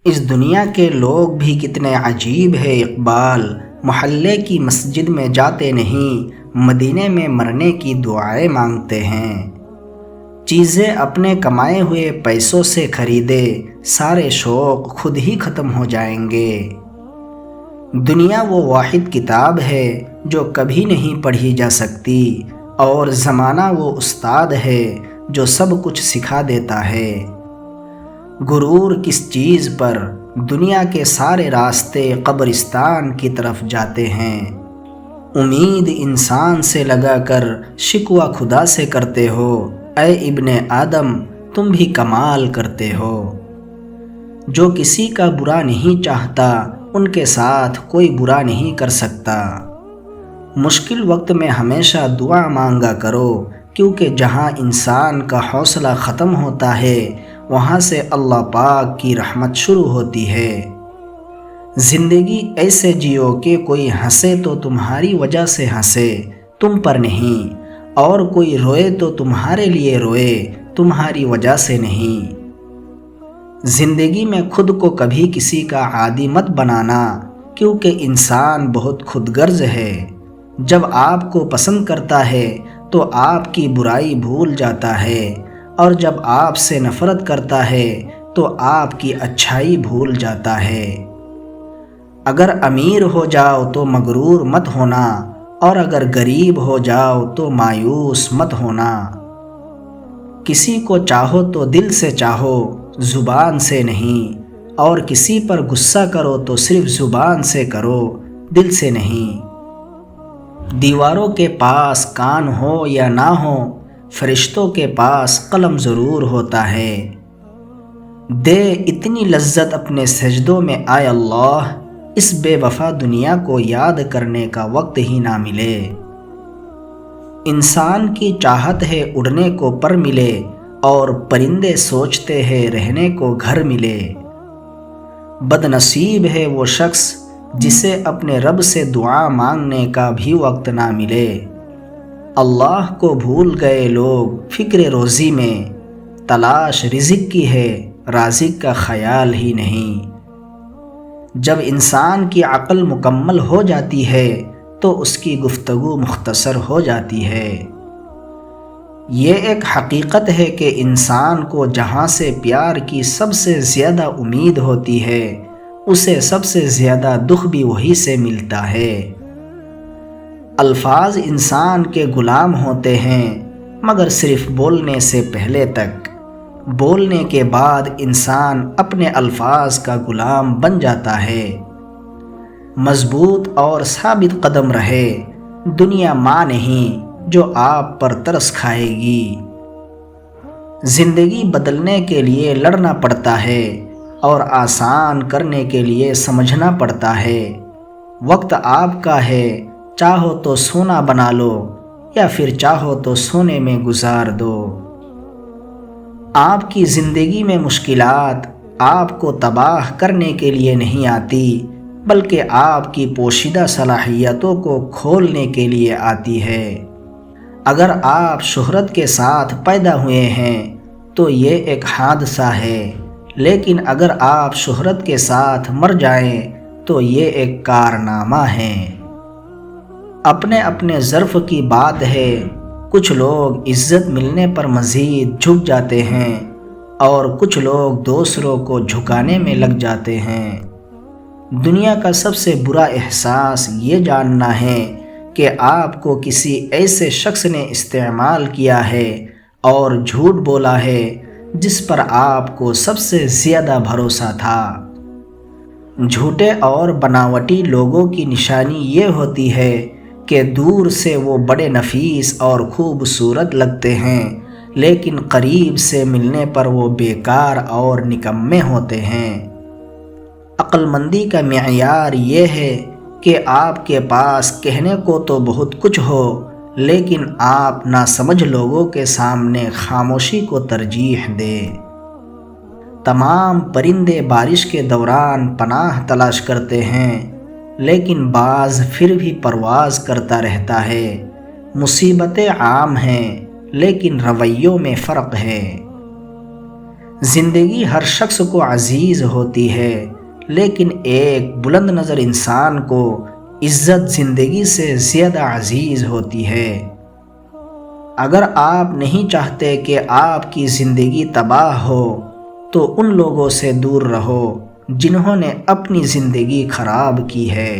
اس دنیا کے لوگ بھی کتنے عجیب ہے اقبال، محلے کی مسجد میں جاتے نہیں، مدینے میں مرنے کی دعائیں مانگتے ہیں۔ چیزیں اپنے کمائے ہوئے پیسوں سے خریدے، سارے شوق خود ہی ختم ہو جائیں گے۔ دنیا وہ واحد کتاب ہے جو کبھی نہیں پڑھی جا سکتی، اور زمانہ وہ استاد ہے جو سب کچھ سکھا دیتا ہے۔ غرور کس چیز پر، دنیا کے سارے راستے قبرستان کی طرف جاتے ہیں۔ امید انسان سے لگا کر شکوہ خدا سے کرتے ہو، اے ابن آدم تم بھی کمال کرتے ہو۔ جو کسی کا برا نہیں چاہتا ان کے ساتھ کوئی برا نہیں کر سکتا۔ مشکل وقت میں ہمیشہ دعا مانگا کرو، کیونکہ جہاں انسان کا حوصلہ ختم ہوتا ہے وہاں سے اللہ پاک کی رحمت شروع ہوتی ہے۔ زندگی ایسے جیو کہ کوئی ہنسے تو تمہاری وجہ سے ہنسے، تم پر نہیں، اور کوئی روئے تو تمہارے لیے روئے، تمہاری وجہ سے نہیں۔ زندگی میں خود کو کبھی کسی کا عادی مت بنانا، کیونکہ انسان بہت خود غرض ہے۔ جب آپ کو پسند کرتا ہے تو آپ کی برائی بھول جاتا ہے، اور جب آپ سے نفرت کرتا ہے تو آپ کی اچھائی بھول جاتا ہے۔ اگر امیر ہو جاؤ تو مغرور مت ہونا، اور اگر غریب ہو جاؤ تو مایوس مت ہونا۔ کسی کو چاہو تو دل سے چاہو، زبان سے نہیں، اور کسی پر غصہ کرو تو صرف زبان سے کرو، دل سے نہیں۔ دیواروں کے پاس کان ہو یا نہ ہو، فرشتوں کے پاس قلم ضرور ہوتا ہے۔ دے اتنی لذت اپنے سجدوں میں آئے اللہ، اس بے وفا دنیا کو یاد کرنے کا وقت ہی نہ ملے۔ انسان کی چاہت ہے اڑنے کو پر ملے، اور پرندے سوچتے ہیں رہنے کو گھر ملے۔ بد نصیب ہے وہ شخص جسے اپنے رب سے دعا مانگنے کا بھی وقت نہ ملے۔ اللہ کو بھول گئے لوگ فکر روزی میں، تلاش رزق کی ہے رازق کا خیال ہی نہیں۔ جب انسان کی عقل مکمل ہو جاتی ہے تو اس کی گفتگو مختصر ہو جاتی ہے۔ یہ ایک حقیقت ہے کہ انسان کو جہاں سے پیار کی سب سے زیادہ امید ہوتی ہے، اسے سب سے زیادہ دکھ بھی وہی سے ملتا ہے۔ الفاظ انسان کے غلام ہوتے ہیں، مگر صرف بولنے سے پہلے تک۔ بولنے کے بعد انسان اپنے الفاظ کا غلام بن جاتا ہے۔ مضبوط اور ثابت قدم رہے، دنیا ماں نہیں جو آپ پر ترس کھائے گی۔ زندگی بدلنے کے لیے لڑنا پڑتا ہے، اور آسان کرنے کے لیے سمجھنا پڑتا ہے۔ وقت آپ کا ہے، چاہو تو سونا بنا لو، یا پھر چاہو تو سونے میں گزار دو۔ آپ کی زندگی میں مشکلات آپ کو تباہ کرنے کے لیے نہیں آتی، بلکہ آپ کی پوشیدہ صلاحیتوں کو کھولنے کے لیے آتی ہے۔ اگر آپ شہرت کے ساتھ پیدا ہوئے ہیں تو یہ ایک حادثہ ہے، لیکن اگر آپ شہرت کے ساتھ مر جائیں تو یہ ایک کارنامہ ہے۔ اپنے اپنے ظرف کی بات ہے، کچھ لوگ عزت ملنے پر مزید جھک جاتے ہیں، اور کچھ لوگ دوسروں کو جھکانے میں لگ جاتے ہیں۔ دنیا کا سب سے برا احساس یہ جاننا ہے کہ آپ کو کسی ایسے شخص نے استعمال کیا ہے اور جھوٹ بولا ہے جس پر آپ کو سب سے زیادہ بھروسہ تھا۔ جھوٹے اور بناوٹی لوگوں کی نشانی یہ ہوتی ہے کہ دور سے وہ بڑے نفیس اور خوبصورت لگتے ہیں، لیکن قریب سے ملنے پر وہ بیکار اور نکمے ہوتے ہیں۔ عقل مندی کا معیار یہ ہے کہ آپ کے پاس کہنے کو تو بہت کچھ ہو، لیکن آپ ناسمجھ لوگوں کے سامنے خاموشی کو ترجیح دیں۔ تمام پرندے بارش کے دوران پناہ تلاش کرتے ہیں، لیکن باز پھر بھی پرواز کرتا رہتا ہے۔ مصیبتیں عام ہیں، لیکن رویوں میں فرق ہے۔ زندگی ہر شخص کو عزیز ہوتی ہے، لیکن ایک بلند نظر انسان کو عزت زندگی سے زیادہ عزیز ہوتی ہے۔ اگر آپ نہیں چاہتے کہ آپ کی زندگی تباہ ہو تو ان لوگوں سے دور رہو جنہوں نے اپنی زندگی خراب کی ہے۔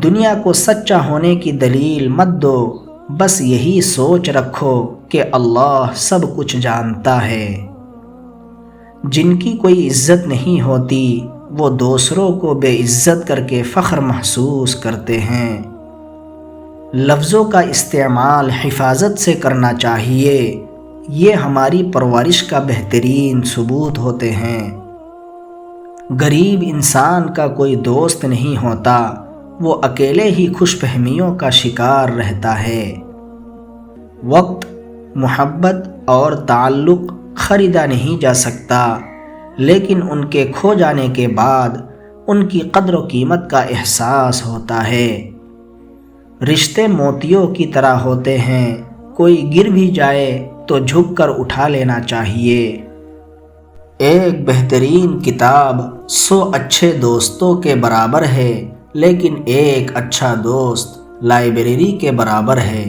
دنیا کو سچا ہونے کی دلیل مت دو، بس یہی سوچ رکھو کہ اللہ سب کچھ جانتا ہے۔ جن کی کوئی عزت نہیں ہوتی وہ دوسروں کو بے عزت کر کے فخر محسوس کرتے ہیں۔ لفظوں کا استعمال حفاظت سے کرنا چاہیے، یہ ہماری پرورش کا بہترین ثبوت ہوتے ہیں۔ غریب انسان کا کوئی دوست نہیں ہوتا، وہ اکیلے ہی خوش فہمیوں کا شکار رہتا ہے۔ وقت، محبت اور تعلق خریدا نہیں جا سکتا، لیکن ان کے کھو جانے کے بعد ان کی قدر و قیمت کا احساس ہوتا ہے۔ رشتے موتیوں کی طرح ہوتے ہیں، کوئی گر بھی جائے تو جھک کر اٹھا لینا چاہیے۔ ایک بہترین کتاب 100 اچھے دوستوں کے برابر ہے، لیکن ایک اچھا دوست لائبریری کے برابر ہے۔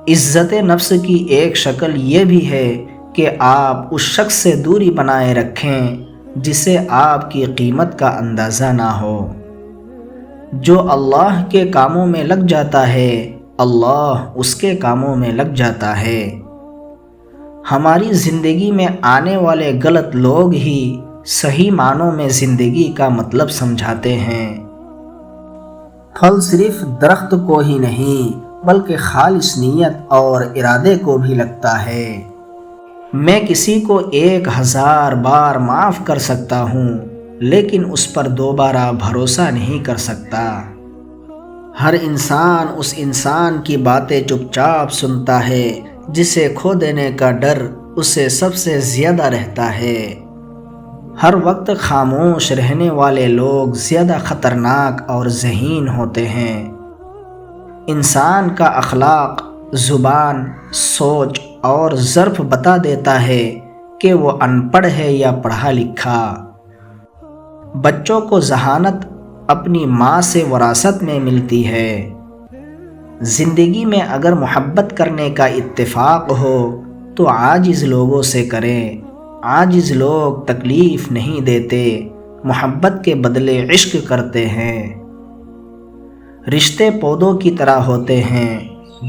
عزت نفس کی ایک شکل یہ بھی ہے کہ آپ اس شخص سے دوری بنائے رکھیں جسے آپ کی قیمت کا اندازہ نہ ہو۔ جو اللہ کے کاموں میں لگ جاتا ہے، اللہ اس کے کاموں میں لگ جاتا ہے۔ ہماری زندگی میں آنے والے غلط لوگ ہی صحیح معنوں میں زندگی کا مطلب سمجھاتے ہیں۔ پھل صرف درخت کو ہی نہیں بلکہ خالص نیت اور ارادے کو بھی لگتا ہے۔ میں کسی کو 1000 بار معاف کر سکتا ہوں، لیکن اس پر دوبارہ بھروسہ نہیں کر سکتا۔ ہر انسان اس انسان کی باتیں چپ چاپ سنتا ہے جسے کھو دینے کا ڈر اسے سب سے زیادہ رہتا ہے۔ ہر وقت خاموش رہنے والے لوگ زیادہ خطرناک اور ذہین ہوتے ہیں۔ انسان کا اخلاق، زبان، سوچ اور ظرف بتا دیتا ہے کہ وہ ان پڑھ ہے یا پڑھا لکھا۔ بچوں کو ذہانت اپنی ماں سے وراثت میں ملتی ہے۔ زندگی میں اگر محبت کرنے کا اتفاق ہو تو عاجز لوگوں سے کریں۔ عاجز لوگ تکلیف نہیں دیتے، محبت کے بدلے عشق کرتے ہیں۔ رشتے پودوں کی طرح ہوتے ہیں،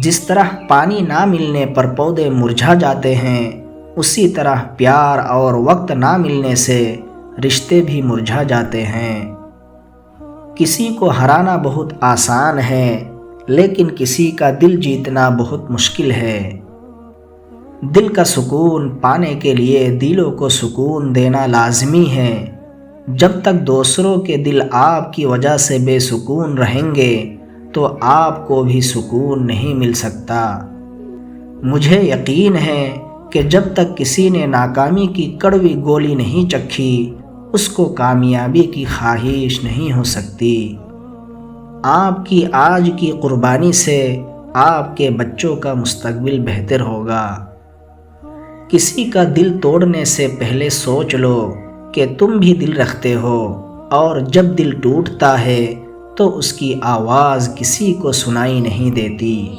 جس طرح پانی نہ ملنے پر پودے مرجھا جاتے ہیں، اسی طرح پیار اور وقت نہ ملنے سے رشتے بھی مرجھا جاتے ہیں۔ کسی کو ہرانا بہت آسان ہے، لیکن کسی کا دل جیتنا بہت مشکل ہے۔ دل کا سکون پانے کے لیے دلوں کو سکون دینا لازمی ہے۔ جب تک دوسروں کے دل آپ کی وجہ سے بے سکون رہیں گے تو آپ کو بھی سکون نہیں مل سکتا۔ مجھے یقین ہے کہ جب تک کسی نے ناکامی کی کڑوی گولی نہیں چکھی، اس کو کامیابی کی خواہش نہیں ہو سکتی۔ آپ کی آج کی قربانی سے آپ کے بچوں کا مستقبل بہتر ہوگا۔ کسی کا دل توڑنے سے پہلے سوچ لو کہ تم بھی دل رکھتے ہو، اور جب دل ٹوٹتا ہے تو اس کی آواز کسی کو سنائی نہیں دیتی۔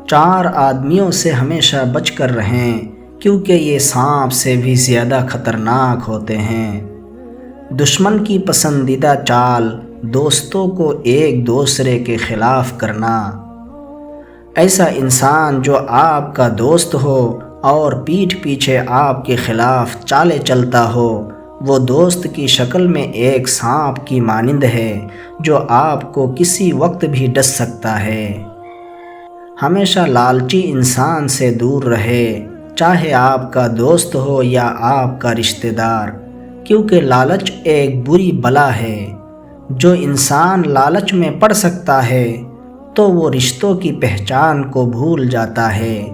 4 آدمیوں سے ہمیشہ بچ کر رہیں، کیونکہ یہ سانپ سے بھی زیادہ خطرناک ہوتے ہیں۔ دشمن کی پسندیدہ چال دوستوں کو ایک دوسرے کے خلاف کرنا۔ ایسا انسان جو آپ کا دوست ہو اور پیٹھ پیچھے آپ کے خلاف چالیں چلتا ہو، وہ دوست کی شکل میں ایک سانپ کی مانند ہے جو آپ کو کسی وقت بھی ڈس سکتا ہے۔ ہمیشہ لالچی انسان سے دور رہے، چاہے آپ کا دوست ہو یا آپ کا رشتہ دار، کیونکہ لالچ ایک بری بلا ہے۔ جو انسان لالچ میں پڑ سکتا ہے تو وہ رشتوں کی پہچان کو بھول جاتا ہے۔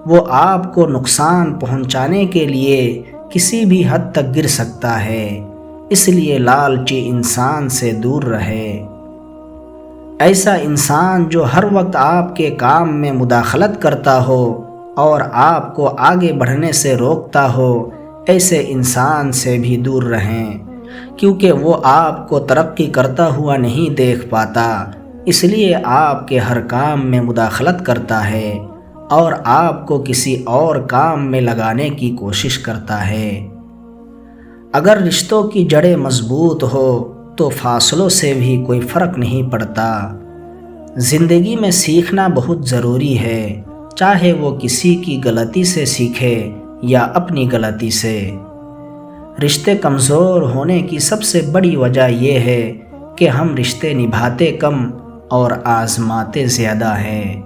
وہ آپ کو نقصان پہنچانے کے لیے کسی بھی حد تک گر سکتا ہے، اس لیے لالچی انسان سے دور رہے۔ ایسا انسان جو ہر وقت آپ کے کام میں مداخلت کرتا ہو، اور آپ کو آگے بڑھنے سے روکتا ہو، ایسے انسان سے بھی دور رہیں، کیونکہ وہ آپ کو ترقی کرتا ہوا نہیں دیکھ پاتا، اس لیے آپ کے ہر کام میں مداخلت کرتا ہے اور آپ کو کسی اور کام میں لگانے کی کوشش کرتا ہے۔ اگر رشتوں کی جڑیں مضبوط ہو تو فاصلوں سے بھی کوئی فرق نہیں پڑتا۔ زندگی میں سیکھنا بہت ضروری ہے، چاہے وہ کسی کی غلطی سے سیکھے یا اپنی غلطی سے۔ رشتے کمزور ہونے کی سب سے بڑی وجہ یہ ہے کہ ہم رشتے نبھاتے کم اور آزماتے زیادہ ہیں۔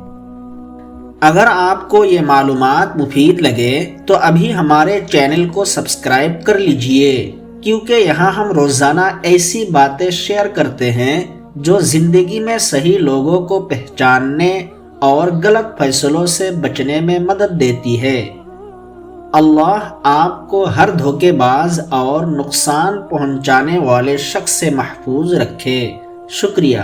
اگر آپ کو یہ معلومات مفید لگے تو ابھی ہمارے چینل کو سبسکرائب کر لیجئے، کیونکہ یہاں ہم روزانہ ایسی باتیں شیئر کرتے ہیں جو زندگی میں صحیح لوگوں کو پہچاننے اور غلط فیصلوں سے بچنے میں مدد دیتی ہے۔ اللہ آپ کو ہر دھوکے باز اور نقصان پہنچانے والے شخص سے محفوظ رکھے۔ شکریہ۔